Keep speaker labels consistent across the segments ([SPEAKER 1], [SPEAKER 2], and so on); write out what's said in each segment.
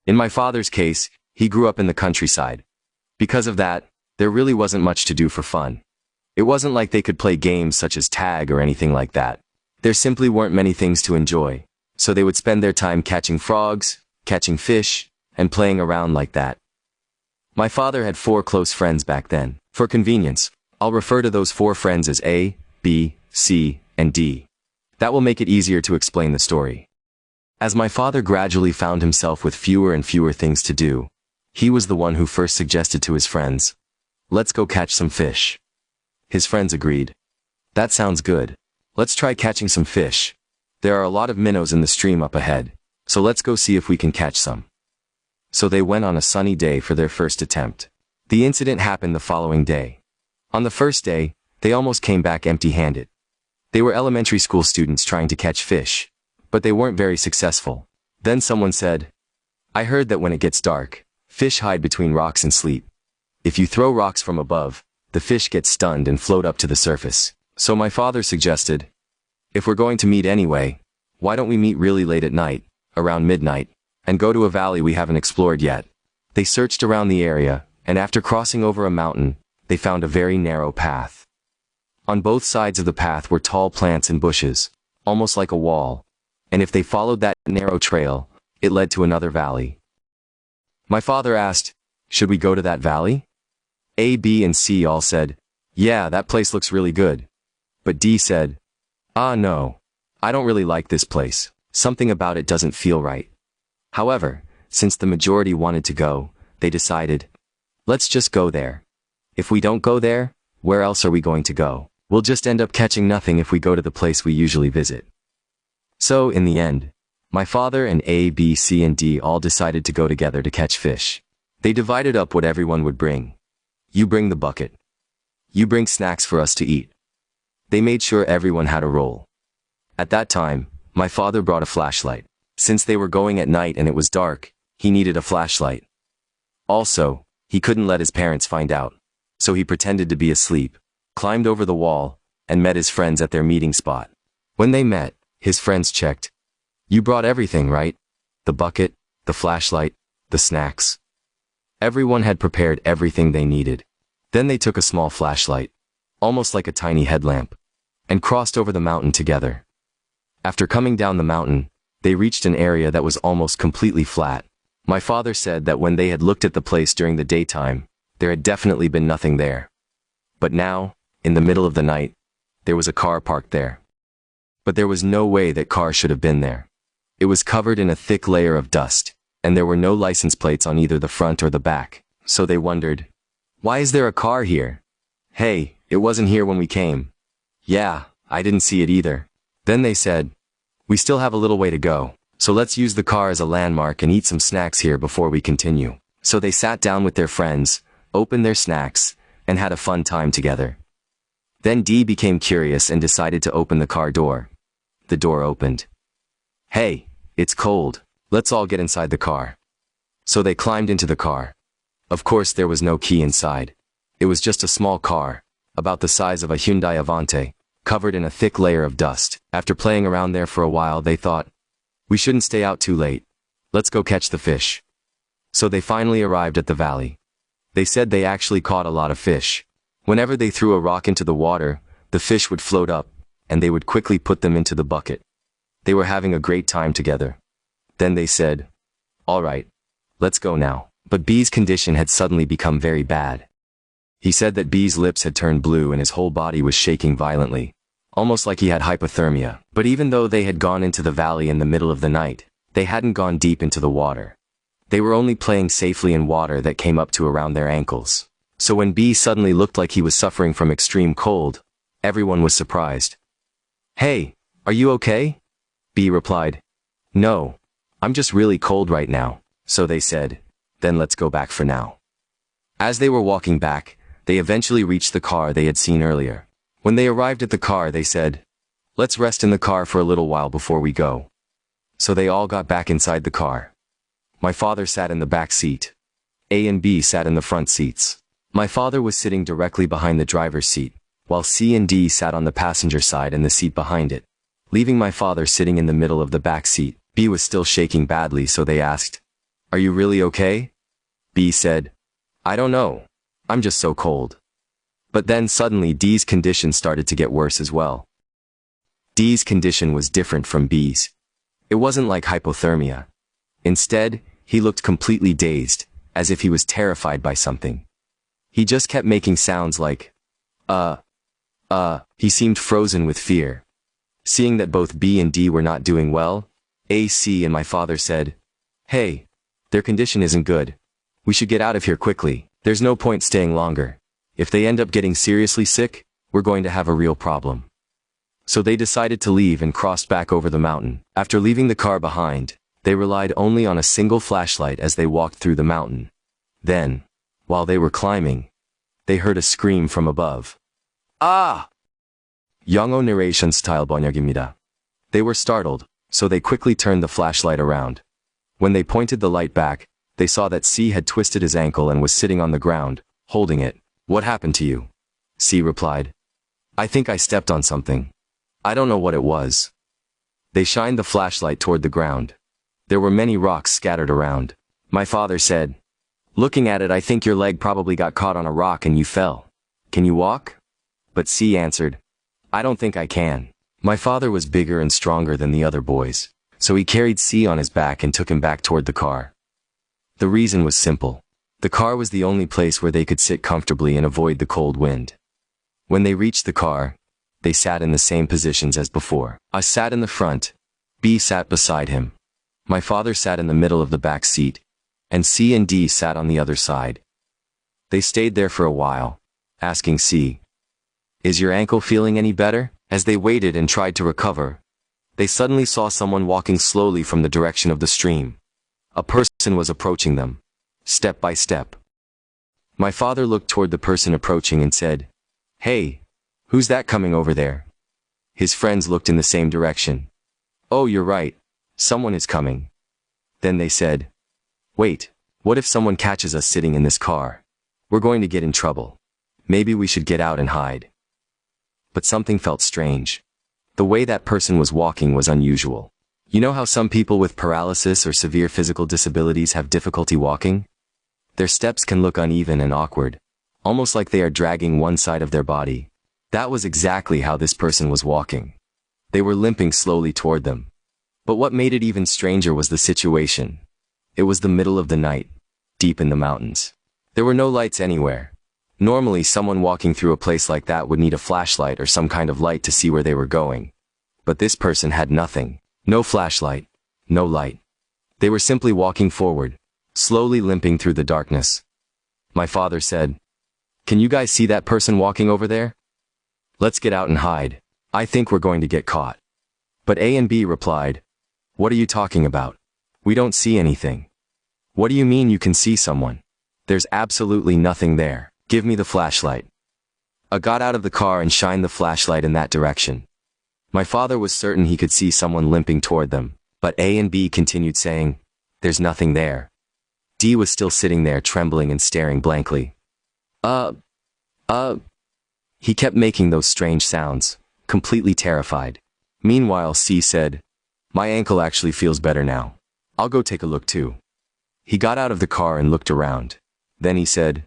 [SPEAKER 1] In my father's case, he grew up in the countryside. Because of that, there really wasn't much to do for fun. It wasn't like they could play games such as tag or anything like that. There simply weren't many things to enjoy, so they would spend their time catching frogs, catching fish, and playing around like that. My father had 4 close friends back then. For convenience, I'll refer to those 4 friends as A, B, C, and D. That will make it easier to explain the story. As my father gradually found himself with fewer and fewer things to do, he was the one who first suggested to his friends, "Let's go catch some fish." His friends agreed. "That sounds good. Let's try catching some fish. There are a lot of minnows in the stream up ahead, so let's go see if we can catch some." So they went on a sunny day for their first attempt. The incident happened the following day. On the first day, they almost came back empty-handed. They were elementary school students trying to catch fish, but they weren't very successful. Then someone said, "I heard that when it gets dark, fish hide between rocks and sleep. If you throw rocks from above, the fish get stunned and float up to the surface." So my father suggested, "If we're going to meet anyway, why don't we meet really late at night, around midnight, and go to a valley we haven't explored yet?" They searched around the area, and after crossing over a mountain, they found a very narrow path. On both sides of the path were tall plants and bushes, almost like a wall, and if they followed that narrow trail, it led to another valley. My father asked, "Should we go to that valley?" A, B, and C all said, "Yeah, that place looks really good." But D said, No, I don't really like this place. Something about it doesn't feel right." However, since the majority wanted to go, they decided, "Let's just go there. If we don't go there, where else are we going to go? We'll just end up catching nothing if we go to the place we usually visit." So, in the end, my father and A, B, C, and D all decided to go together to catch fish. They divided up what everyone would bring. You bring the bucket. You bring snacks for us to eat. They made sure everyone had a role. At that time, my father brought a flashlight. Since they were going at night and it was dark, he needed a flashlight. Also, he couldn't let his parents find out, so he pretended to be asleep, climbed over the wall, and met his friends at their meeting spot. When they met, his friends checked. "You brought everything, right? The bucket, the flashlight, the snacks." Everyone had prepared everything they needed. Then they took a small flashlight, almost like a tiny headlamp, and crossed over the mountain together. After coming down the mountain, they reached an area that was almost completely flat. My father said that when they had looked at the place during the daytime, there had definitely been nothing there. But now, in the middle of the night, there was a car parked there. But there was no way that car should have been there. It was covered in a thick layer of dust, and there were no license plates on either the front or the back. So they wondered, "Why is there a car here? Hey, it wasn't here when we came." "Yeah, I didn't see it either." Then they said, "We still have a little way to go, so let's use the car as a landmark and eat some snacks here before we continue." So they sat down with their friends, opened their snacks, and had a fun time together. Then D became curious and decided to open the car door. The door opened. "Hey, it's cold. Let's all get inside the car." So they climbed into the car. Of course there was no key inside. It was just a small car, about the size of a Hyundai Avante, covered in a thick layer of dust. After playing around there for a while, they thought, "We shouldn't stay out too late. Let's go catch the fish." So they finally arrived at the valley. They said they actually caught a lot of fish. Whenever they threw a rock into the water, the fish would float up, and they would quickly put them into the bucket. They were having a great time together. Then they said, "All right, let's go now." But B's condition had suddenly become very bad. He said that B's lips had turned blue and his whole body was shaking violently, almost like he had hypothermia. But even though they had gone into the valley in the middle of the night, they hadn't gone deep into the water. They were only playing safely in water that came up to around their ankles. So when B suddenly looked like he was suffering from extreme cold, everyone was surprised. "Hey, are you okay?" B replied, "No, I'm just really cold right now." So they said, "Then let's go back for now." As they were walking back, they eventually reached the car they had seen earlier. When they arrived at the car, they said, "Let's rest in the car for a little while before we go." So they all got back inside the car. My father sat in the back seat. A and B sat in the front seats. My father was sitting directly behind the driver's seat, while C and D sat on the passenger side and the seat behind it, leaving my father sitting in the middle of the back seat. B was still shaking badly, so they asked, Are you really okay? B said, I don't know. I'm just so cold. But then suddenly D's condition started to get worse as well. D's condition was different from B's. It wasn't like hypothermia. Instead, he looked completely dazed, as if he was terrified by something. He just kept making sounds like, he seemed frozen with fear. Seeing that both B and D were not doing well, AC and my father said, Hey, their condition isn't good. We should get out of here quickly. There's no point staying longer. If they end up getting seriously sick, we're going to have a real problem. So they decided to leave and crossed back over the mountain. After leaving the car behind, they relied only on a single flashlight as they walked through the mountain. Then, while they were climbing, they heard a scream from above. Ah! 영어 narration style 번역입니다. They were startled, so they quickly turned the flashlight around. When they pointed the light back, they saw that C had twisted his ankle and was sitting on the ground, holding it. What happened to you? C replied. I think I stepped on something. I don't know what it was. They shined the flashlight toward the ground. There were many rocks scattered around. My father said, Looking at it, I think your leg probably got caught on a rock and you fell. Can you walk? But C answered, I don't think I can. My father was bigger and stronger than the other boys, so he carried C on his back and took him back toward the car. The reason was simple. The car was the only place where they could sit comfortably and avoid the cold wind. When they reached the car, they sat in the same positions as before. I sat in the front. B sat beside him. My father sat in the middle of the back seat, and C and D sat on the other side. They stayed there for a while, asking C, Is your ankle feeling any better? As they waited and tried to recover, they suddenly saw someone walking slowly from the direction of the stream. A person was approaching them, step by step. My father looked toward the person approaching and said, Hey, who's that coming over there? His friends looked in the same direction. Oh, you're right. Someone is coming. Then they said, Wait, what if someone catches us sitting in this car? We're going to get in trouble. Maybe we should get out and hide. But something felt strange. The way that person was walking was unusual. You know how some people with paralysis or severe physical disabilities have difficulty walking? Their steps can look uneven and awkward, almost like they are dragging one side of their body. That was exactly how this person was walking. They were limping slowly toward them. But what made it even stranger was the situation. It was the middle of the night, deep in the mountains. There were no lights anywhere. Normally, someone walking through a place like that would need a flashlight or some kind of light to see where they were going. But this person had nothing. No flashlight, no light. They were simply walking forward, slowly limping through the darkness. My father said, Can you guys see that person walking over there? Let's get out and hide. I think we're going to get caught. But A and B replied, What are you talking about? We don't see anything. What do you mean you can see someone? There's absolutely nothing there. Give me the flashlight. I got out of the car and shined the flashlight in that direction. My father was certain he could see someone limping toward them, but A and B continued saying, There's nothing there. D was still sitting there trembling and staring blankly. He kept making those strange sounds, completely terrified. Meanwhile, C said, My ankle actually feels better now. I'll go take a look too. He got out of the car and looked around. Then he said,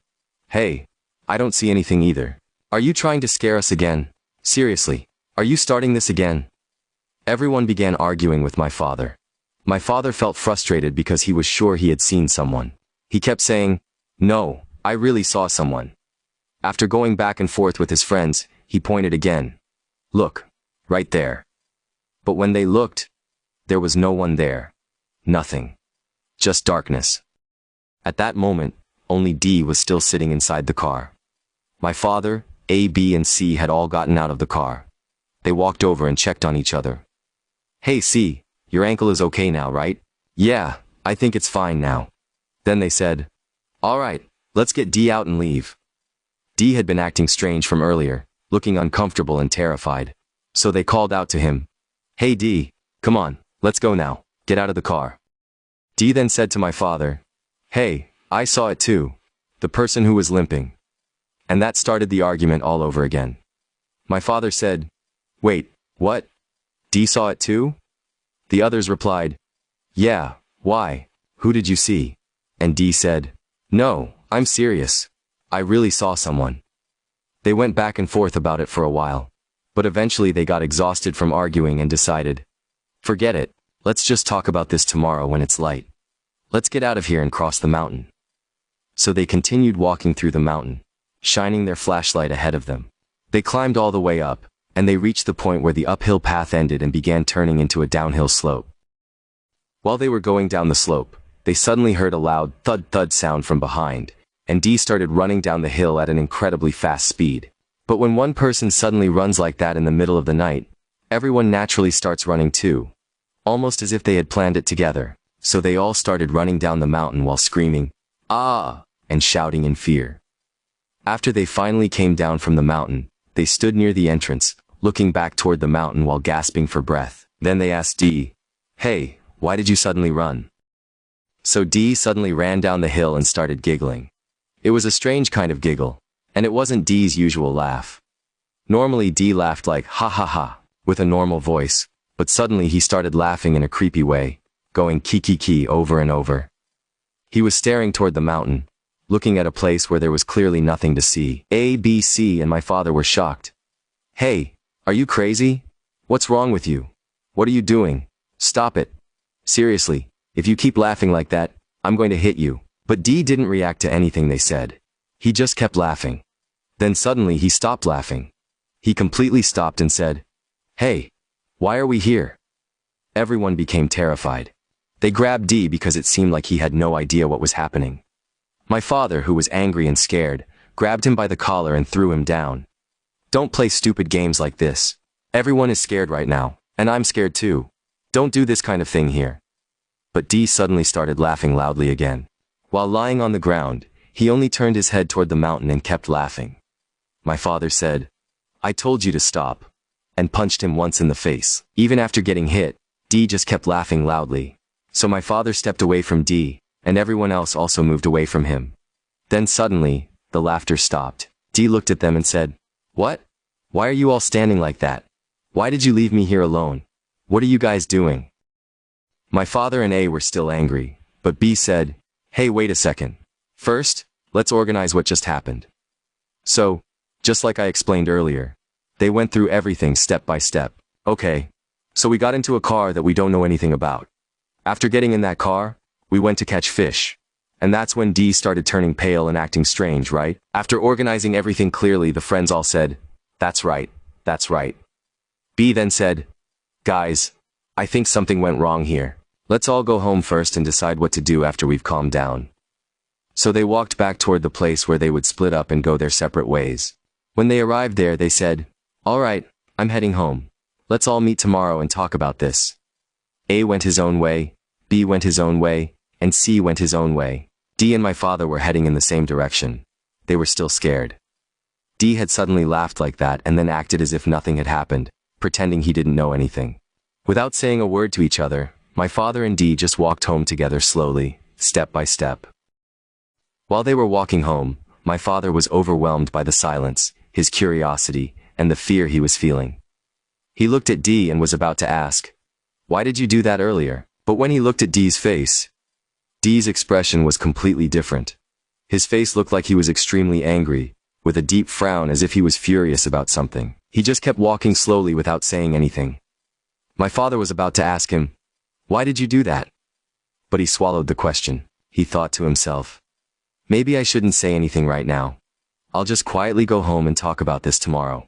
[SPEAKER 1] Hey, I don't see anything either. Are you trying to scare us again? Seriously, are you starting this again? Everyone began arguing with my father. My father felt frustrated because he was sure he had seen someone. He kept saying, No, I really saw someone. After going back and forth with his friends, he pointed again. Look, right there. But when they looked, there was no one there. Nothing. Just darkness. At that moment, only D was still sitting inside the car. My father, A, B, and C had all gotten out of the car. They walked over and checked on each other. Hey C, your ankle is okay now, right? Yeah, I think it's fine now. Then they said, All right, let's get D out and leave. D had been acting strange from earlier, looking uncomfortable and terrified. So they called out to him, Hey D, come on, let's go now, get out of the car. D then said to my father, Hey, I saw it too, the person who was limping. And that started the argument all over again. My father said, Wait, what? D saw it too? The others replied, Yeah, why? Who did you see? And Dee said, No, I'm serious. I really saw someone. They went back and forth about it for a while, but eventually they got exhausted from arguing and decided, forget it, let's just talk about this tomorrow when it's light. Let's get out of here and cross the mountain. So they continued walking through the mountain, shining their flashlight ahead of them. They climbed all the way up, and they reached the point where the uphill path ended and began turning into a downhill slope. While they were going down the slope, they suddenly heard a loud thud-thud sound from behind, and Dee started running down the hill at an incredibly fast speed. But when one person suddenly runs like that in the middle of the night, everyone naturally starts running too, almost as if they had planned it together. So they all started running down the mountain while screaming, "Ah!" and shouting in fear. After they finally came down from the mountain, they stood near the entrance, looking back toward the mountain while gasping for breath. Then they asked Dee, "Hey, why did you suddenly run?" So Dee suddenly ran down the hill and started giggling. It was a strange kind of giggle, and it wasn't Dee's usual laugh. Normally Dee laughed like ha ha ha, with a normal voice, but suddenly he started laughing in a creepy way, going ki over and over. He was staring toward the mountain, looking at a place where there was clearly nothing to see. A, B, C and my father were shocked. "Hey, are you crazy? What's wrong with you? What are you doing? Stop it. Seriously, if you keep laughing like that, I'm going to hit you." But Dee didn't react to anything they said. He just kept laughing. Then suddenly he stopped laughing. He completely stopped and said, "Hey, why are we here?" Everyone became terrified. They grabbed Dee because it seemed like he had no idea what was happening. My father, who was angry and scared, grabbed him by the collar and threw him down. "Don't play stupid games like this. Everyone is scared right now, and I'm scared too. Don't do this kind of thing here." But Dee suddenly started laughing loudly again. While lying on the ground, he only turned his head toward the mountain and kept laughing. My father said, "I told you to stop," and punched him once in the face. Even after getting hit, Dee just kept laughing loudly. So my father stepped away from Dee, and everyone else also moved away from him. Then suddenly, the laughter stopped. Dee looked at them and said, "What? Why are you all standing like that? Why did you leave me here alone? What are you guys doing?" My father and A were still angry, but B said, "Hey, wait a second. First, let's organize what just happened." So, just like I explained earlier, they went through everything step by step. Okay, so we got into a car that we don't know anything about. After getting in that car, we went to catch fish. And that's when Dee started turning pale and acting strange, right? After organizing everything clearly, the friends all said, "That's right, that's right." B then said, "Guys, I think something went wrong here. Let's all go home first and decide what to do after we've calmed down." So they walked back toward the place where they would split up and go their separate ways. When they arrived there, they said, "All right, I'm heading home. Let's all meet tomorrow and talk about this." A went his own way, B went his own way, and C went his own way. D and my father were heading in the same direction. They were still scared. D had suddenly laughed like that and then acted as if nothing had happened, pretending he didn't know anything. Without saying a word to each other, my father and Dee just walked home together slowly, step by step. While they were walking home, my father was overwhelmed by the silence, his curiosity, and the fear he was feeling. He looked at Dee and was about to ask, "Why did you do that earlier?" But when he looked at Dee's face, Dee's expression was completely different. His face looked like he was extremely angry, with a deep frown as if he was furious about something. He just kept walking slowly without saying anything. My father was about to ask him, "Why did you do that?" But he swallowed the question. He thought to himself, "Maybe I shouldn't say anything right now. I'll just quietly go home and talk about this tomorrow."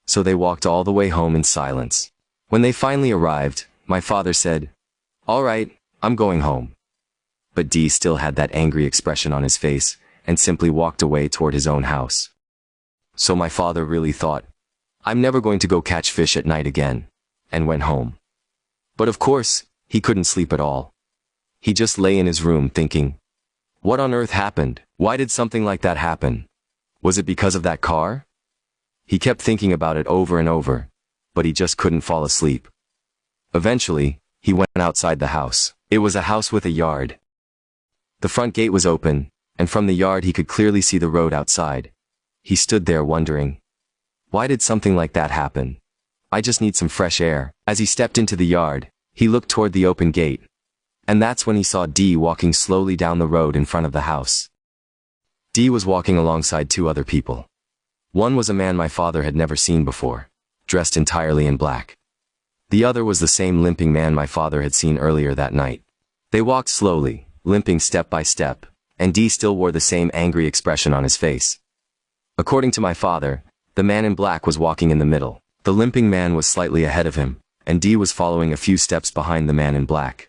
[SPEAKER 1] So they walked all the way home in silence. When they finally arrived, my father said, "All right, I'm going home." But Dee still had that angry expression on his face, and simply walked away toward his own house. So my father really thought, "I'm never going to go catch fish at night again," and went home. But of course, he couldn't sleep at all. He just lay in his room thinking, what on earth happened? Why did something like that happen? Was it because of that car? He kept thinking about it over and over, but he just couldn't fall asleep. Eventually, he went outside the house. It was a house with a yard. The front gate was open, and from the yard he could clearly see the road outside. He stood there wondering, why did something like that happen? I just need some fresh air. As he stepped into the yard, he looked toward the open gate. And that's when he saw Dee walking slowly down the road in front of the house. Dee was walking alongside two other people. One was a man my father had never seen before, dressed entirely in black. The other was the same limping man my father had seen earlier that night. They walked slowly, limping step by step, and Dee still wore the same angry expression on his face. According to my father, the man in black was walking in the middle. The limping man was slightly ahead of him, and Dee was following a few steps behind the man in black.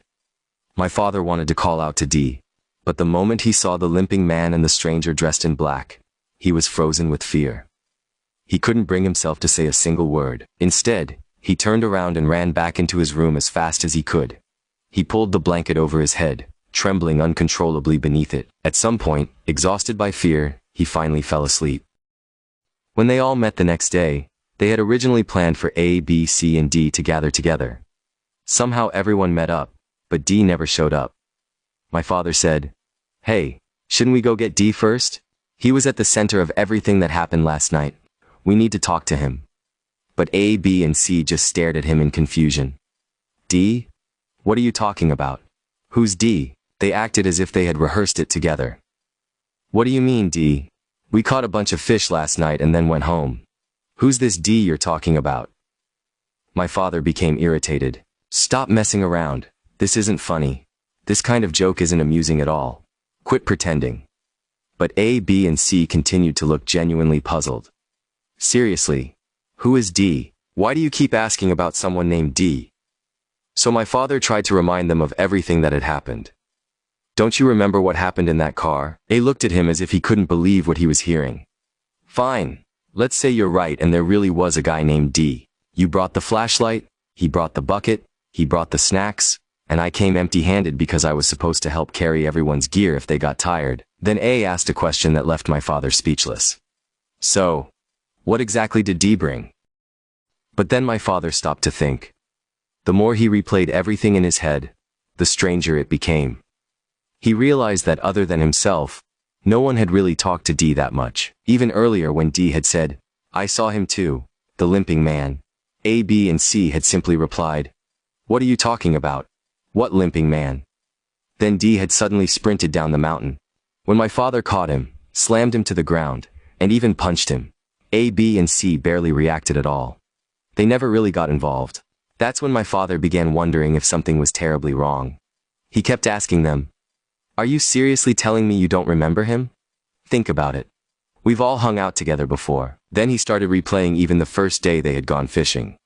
[SPEAKER 1] My father wanted to call out to Dee, but the moment he saw the limping man and the stranger dressed in black, he was frozen with fear. He couldn't bring himself to say a single word. Instead, he turned around and ran back into his room as fast as he could. He pulled the blanket over his head, trembling uncontrollably beneath it. At some point, exhausted by fear, he finally fell asleep. When they all met the next day, they had originally planned for A, B, C, and D to gather together. Somehow everyone met up, but D never showed up. My father said, "Hey, shouldn't we go get D first? He was at the center of everything that happened last night. We need to talk to him." But A, B, and C just stared at him in confusion. "D? What are you talking about? Who's D?" They acted as if they had rehearsed it together. "What do you mean, D? We caught a bunch of fish last night and then went home. Who's this D you're talking about?" My father became irritated. "Stop messing around. This isn't funny. This kind of joke isn't amusing at all. Quit pretending." But A, B, and C continued to look genuinely puzzled. "Seriously, who is D? Why do you keep asking about someone named D?" So my father tried to remind them of everything that had happened. "Don't you remember what happened in that car?" A looked at him as if he couldn't believe what he was hearing. "Fine. Let's say you're right and there really was a guy named D. You brought the flashlight, he brought the bucket, he brought the snacks, and I came empty-handed because I was supposed to help carry everyone's gear if they got tired." Then A asked a question that left my father speechless. "So, what exactly did D bring?" But then my father stopped to think. The more he replayed everything in his head, the stranger it became. He realized that other than himself, no one had really talked to D that much. Even earlier when D had said, "I saw him too, the limping man," A, B, and C had simply replied, "What are you talking about? What limping man?" Then D had suddenly sprinted down the mountain. When my father caught him, slammed him to the ground, and even punched him, A, B, and C barely reacted at all. They never really got involved. That's when my father began wondering if something was terribly wrong. He kept asking them, "Are you seriously telling me you don't remember him? Think about it. We've all hung out together before." Then he started replaying even the first day they had gone fishing.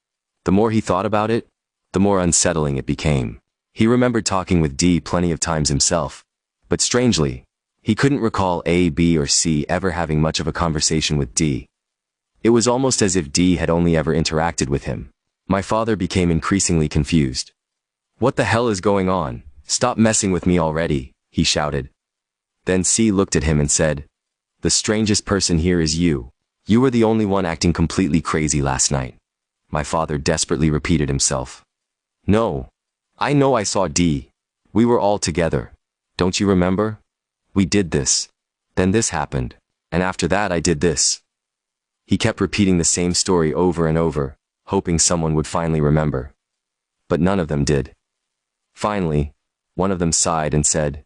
[SPEAKER 1] The more he thought about it, the more unsettling it became. He remembered talking with D plenty of times himself, but strangely, he couldn't recall A, B, or C ever having much of a conversation with D. It was almost as if D had only ever interacted with him. My father became increasingly confused. "What the hell is going on? Stop messing with me already," he shouted. Then C looked at him and said, "The strangest person here is you. You were the only one acting completely crazy last night." My father desperately repeated himself. "No. I know I saw D. We were all together. Don't you remember? We did this. Then this happened. And after that I did this." He kept repeating the same story over and over, hoping someone would finally remember. But none of them did. Finally, one of them sighed and said,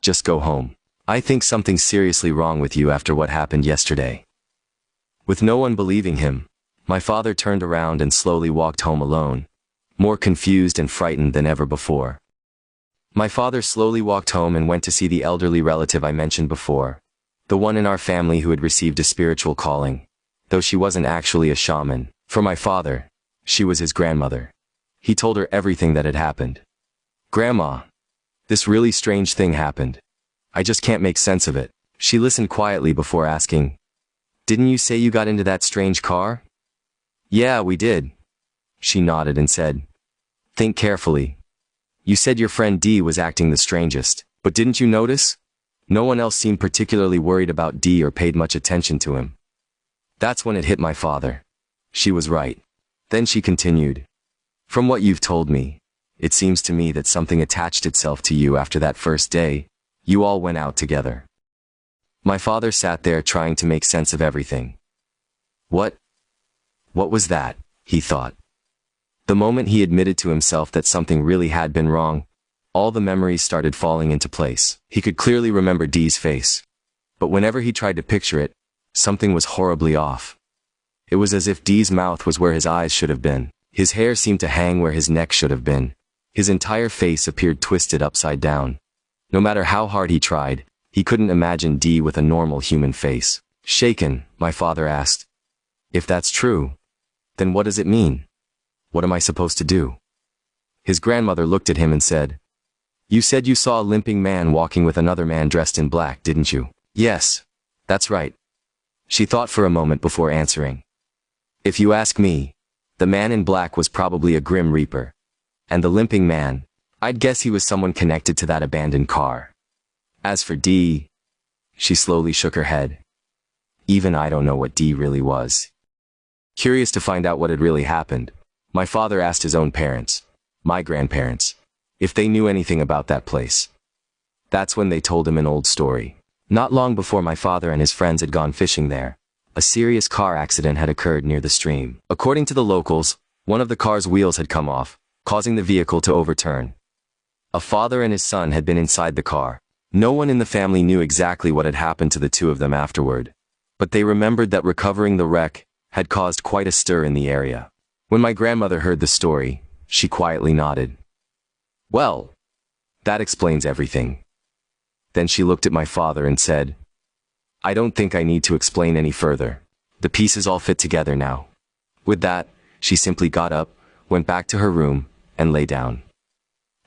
[SPEAKER 1] "Just go home. I think something's seriously wrong with you after what happened yesterday." With no one believing him, my father turned around and slowly walked home alone, more confused and frightened than ever before. My father slowly walked home and went to see the elderly relative I mentioned before, the one in our family who had received a spiritual calling, though she wasn't actually a shaman. For my father, she was his grandmother. He told her everything that had happened. "Grandma, this really strange thing happened. I just can't make sense of it." She listened quietly before asking, "Didn't you say you got into that strange car?" "Yeah, we did." She nodded and said, "Think carefully. You said your friend D was acting the strangest, but didn't you notice? No one else seemed particularly worried about D or paid much attention to him." That's when it hit my father. She was right. Then she continued, "From what you've told me, it seems to me that something attached itself to you after that first day. You all went out together." My father sat there trying to make sense of everything. What was that? He thought. The moment he admitted to himself that something really had been wrong, all the memories started falling into place. He could clearly remember Dee's face. But whenever he tried to picture it, something was horribly off. It was as if Dee's mouth was where his eyes should have been. His hair seemed to hang where his neck should have been. His entire face appeared twisted upside down. No matter how hard he tried, he couldn't imagine Dee with a normal human face. Shaken, my father asked, "If that's true, then what does it mean? What am I supposed to do?" His grandmother looked at him and said, "You said you saw a limping man walking with another man dressed in black, didn't you?" "Yes, that's right." She thought for a moment before answering. "If you ask me, the man in black was probably a Grim Reaper. And the limping man, I'd guess he was someone connected to that abandoned car. As for Dee," she slowly shook her head. "Even I don't know what Dee really was." Curious to find out what had really happened, my father asked his own parents, my grandparents, if they knew anything about that place. That's when they told him an old story. Not long before my father and his friends had gone fishing there, a serious car accident had occurred near the stream. According to the locals, one of the car's wheels had come off, causing the vehicle to overturn. A father and his son had been inside the car. No one in the family knew exactly what had happened to the two of them afterward, but they remembered that recovering the wreck had caused quite a stir in the area. When my grandmother heard the story, she quietly nodded. "Well, that explains everything." Then she looked at my father and said, "I don't think I need to explain any further. The pieces all fit together now." With that, she simply got up, went back to her room, and lay down.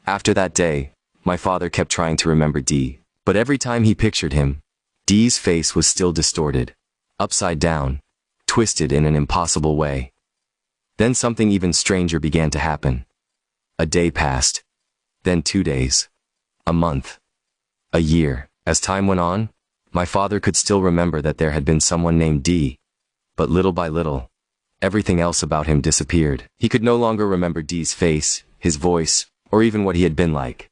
[SPEAKER 1] After that day, my father kept trying to remember Dee, but every time he pictured him, Dee's face was still distorted, upside down, twisted in an impossible way. Then something even stranger began to happen. A day passed, then 2 days, a month, a year. As time went on, my father could still remember that there had been someone named Dee, but little by little, everything else about him disappeared. He could no longer remember Dee's face, his voice, or even what he had been like.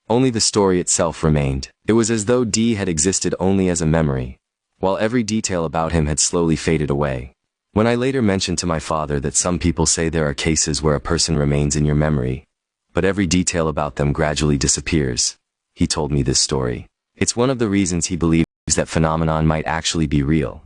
[SPEAKER 1] Only the story itself remained. It was as though Dee had existed only as a memory, while every detail about him had slowly faded away. When I later mentioned to my father that some people say there are cases where a person remains in your memory, but every detail about them gradually disappears, he told me this story. It's one of the reasons he believes that phenomenon might actually be real.